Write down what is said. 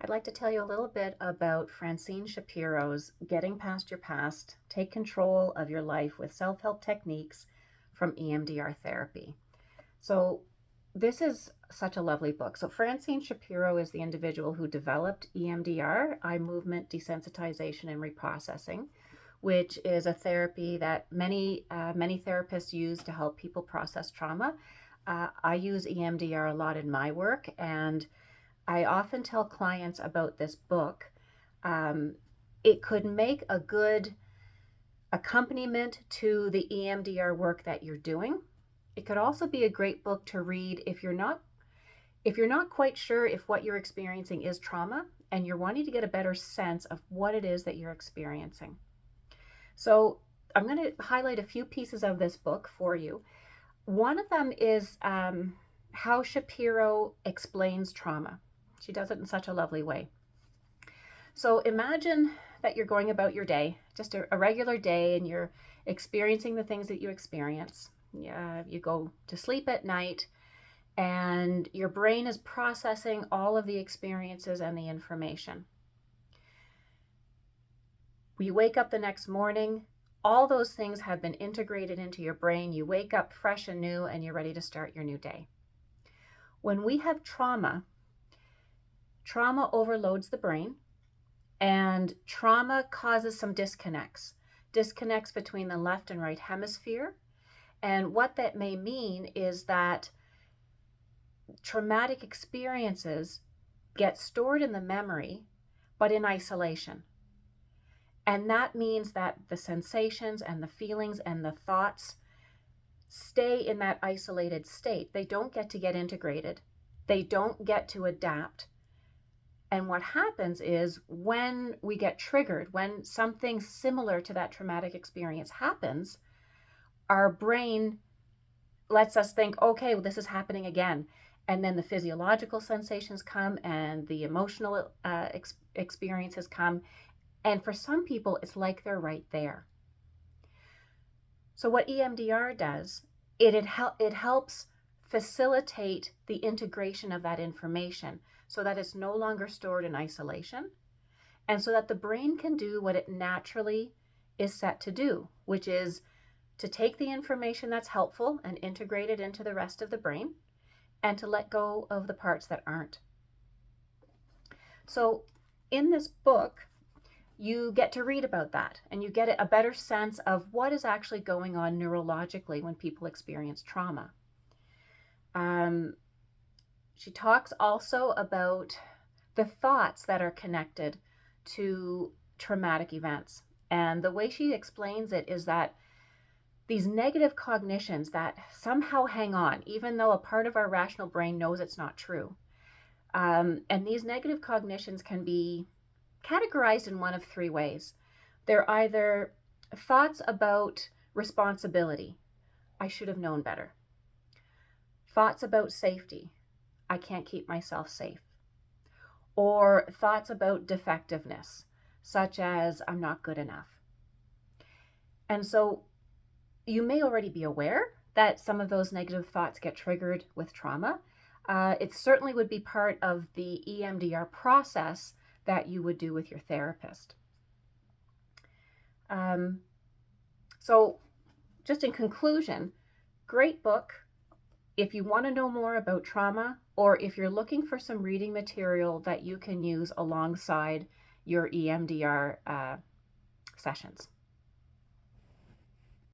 I'd like to tell you a little bit about Francine Shapiro's Getting Past Your Past, Take Control of Your Life with Self-Help Techniques from EMDR Therapy. So this is such a lovely book. So Francine Shapiro is the individual who developed EMDR, eye movement desensitization and reprocessing, which is a therapy that many therapists use to help people process trauma. I use EMDR a lot in my work, and I often tell clients about this book. Um, it could make a good accompaniment to the EMDR work that you're doing. It could also be a great book to read if you're not quite sure if what you're experiencing is trauma and you're wanting to get a better sense of what it is that you're experiencing. So I'm going to highlight a few pieces of this book for you. One of them is how Shapiro explains trauma. She does it in such a lovely way. So imagine that you're going about your day, just a regular day, and you're experiencing the things that you experience. You go to sleep at night, and your brain is processing all of the experiences and the information. You wake up the next morning, all those things have been integrated into your brain. You wake up fresh and new, and you're ready to start your new day. When we have trauma overloads the brain, and trauma causes some disconnects between the left and right hemisphere. And what that may mean is that traumatic experiences get stored in the memory, but in isolation. And that means that the sensations and the feelings and the thoughts stay in that isolated state. They don't get integrated. They don't get to adapt. And what happens is when we get triggered, when something similar to that traumatic experience happens, our brain lets us think, okay, well, this is happening again. And then the physiological sensations come and the emotional experiences come. And for some people, it's like they're right there. So what EMDR does, it helps facilitate the integration of that information so that it's no longer stored in isolation, and so that the brain can do what it naturally is set to do, which is to take the information that's helpful and integrate it into the rest of the brain, and to let go of the parts that aren't. So in this book, you get to read about that, and you get a better sense of what is actually going on neurologically when people experience trauma. She talks also about the thoughts that are connected to traumatic events. And the way she explains it is that these negative cognitions that somehow hang on, even though a part of our rational brain knows it's not true. And these negative cognitions can be categorized in one of three ways. They're either thoughts about responsibility, I should have known better. Thoughts about safety, I can't keep myself safe. Or thoughts about defectiveness, such as I'm not good enough. And so you may already be aware that some of those negative thoughts get triggered with trauma. It certainly would be part of the EMDR process that you would do with your therapist. So just in conclusion, great book. If you want to know more about trauma, or if you're looking for some reading material that you can use alongside your EMDR sessions.